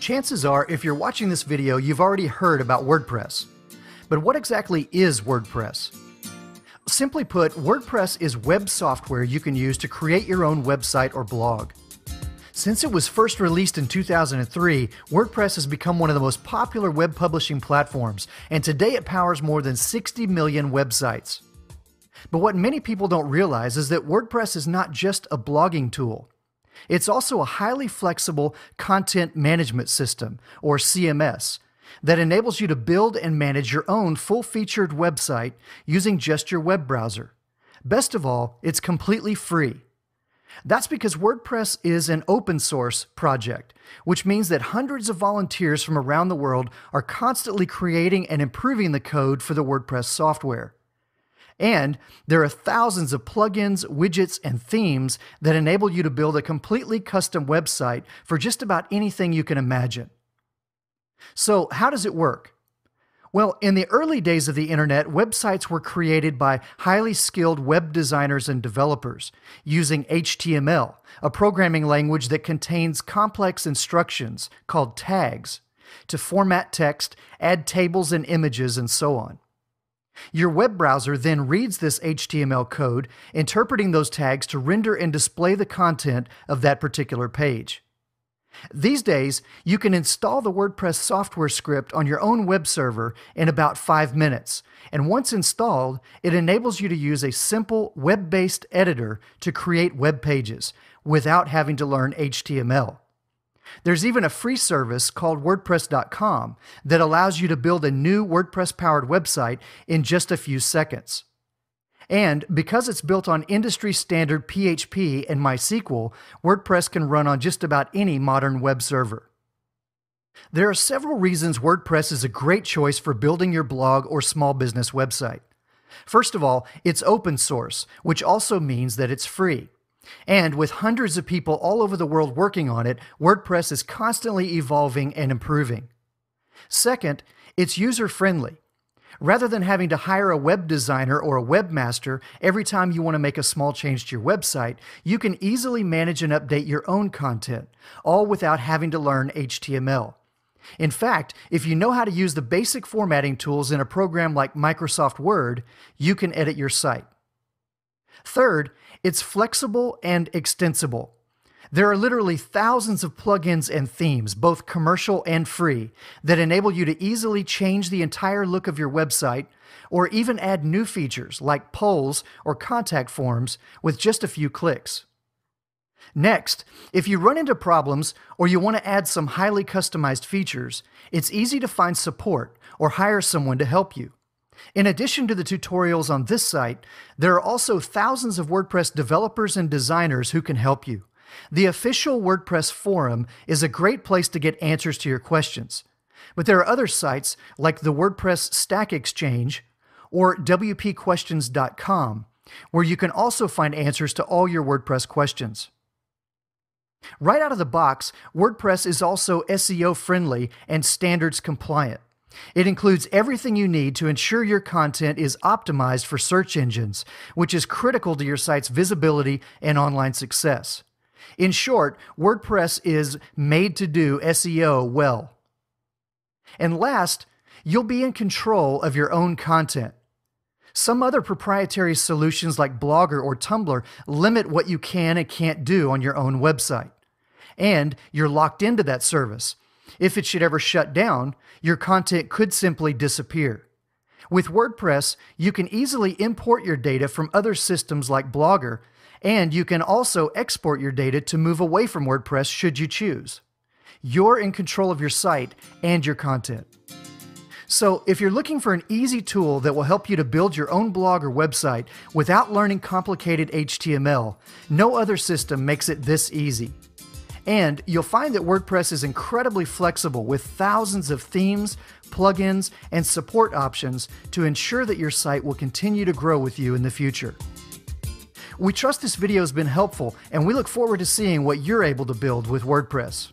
Chances are, if you're watching this video, you've already heard about WordPress. But what exactly is WordPress? Simply put, WordPress is web software you can use to create your own website or blog. Since it was first released in 2003, WordPress has become one of the most popular web publishing platforms, and today it powers more than 60 million websites. But what many people don't realize is that WordPress is not just a blogging tool. It's also a highly flexible content management system, or CMS, that enables you to build and manage your own full-featured website using just your web browser. Best of all, it's completely free. That's because WordPress is an open-source project, which means that hundreds of volunteers from around the world are constantly creating and improving the code for the WordPress software. And there are thousands of plugins, widgets, and themes that enable you to build a completely custom website for just about anything you can imagine. So, how does it work? Well, in the early days of the internet, websites were created by highly skilled web designers and developers using HTML, a programming language that contains complex instructions called tags to format text, add tables and images, and so on. Your web browser then reads this HTML code, interpreting those tags to render and display the content of that particular page. These days, you can install the WordPress software script on your own web server in about 5 minutes, and once installed, it enables you to use a simple web-based editor to create web pages without having to learn HTML. There's even a free service called WordPress.com that allows you to build a new WordPress-powered website in just a few seconds. And because it's built on industry-standard PHP and MySQL, WordPress can run on just about any modern web server. There are several reasons WordPress is a great choice for building your blog or small business website. First of all, it's open source, which also means that it's free. And with hundreds of people all over the world working on it, WordPress is constantly evolving and improving. Second, it's user-friendly. Rather than having to hire a web designer or a webmaster every time you want to make a small change to your website, you can easily manage and update your own content, all without having to learn HTML. In fact, if you know how to use the basic formatting tools in a program like Microsoft Word, you can edit your site. Third, it's flexible and extensible. There are literally thousands of plugins and themes, both commercial and free, that enable you to easily change the entire look of your website or even add new features like polls or contact forms with just a few clicks. Next, if you run into problems or you want to add some highly customized features, it's easy to find support or hire someone to help you. In addition to the tutorials on this site, there are also thousands of WordPress developers and designers who can help you. The official WordPress forum is a great place to get answers to your questions. But there are other sites like the WordPress Stack Exchange or wpquestions.com, where you can also find answers to all your WordPress questions. Right out of the box, WordPress is also SEO friendly and standards compliant. It includes everything you need to ensure your content is optimized for search engines, which is critical to your site's visibility and online success. In short, WordPress is made to do SEO well. And last, you'll be in control of your own content. Some other proprietary solutions like Blogger or Tumblr limit what you can and can't do on your own website. And you're locked into that service. If it should ever shut down, your content could simply disappear. With WordPress, you can easily import your data from other systems like Blogger, and you can also export your data to move away from WordPress should you choose. You're in control of your site and your content. So if you're looking for an easy tool that will help you to build your own blog or website without learning complicated HTML, no other system makes it this easy. And you'll find that WordPress is incredibly flexible with thousands of themes, plugins, and support options to ensure that your site will continue to grow with you in the future. We trust this video has been helpful, and we look forward to seeing what you're able to build with WordPress.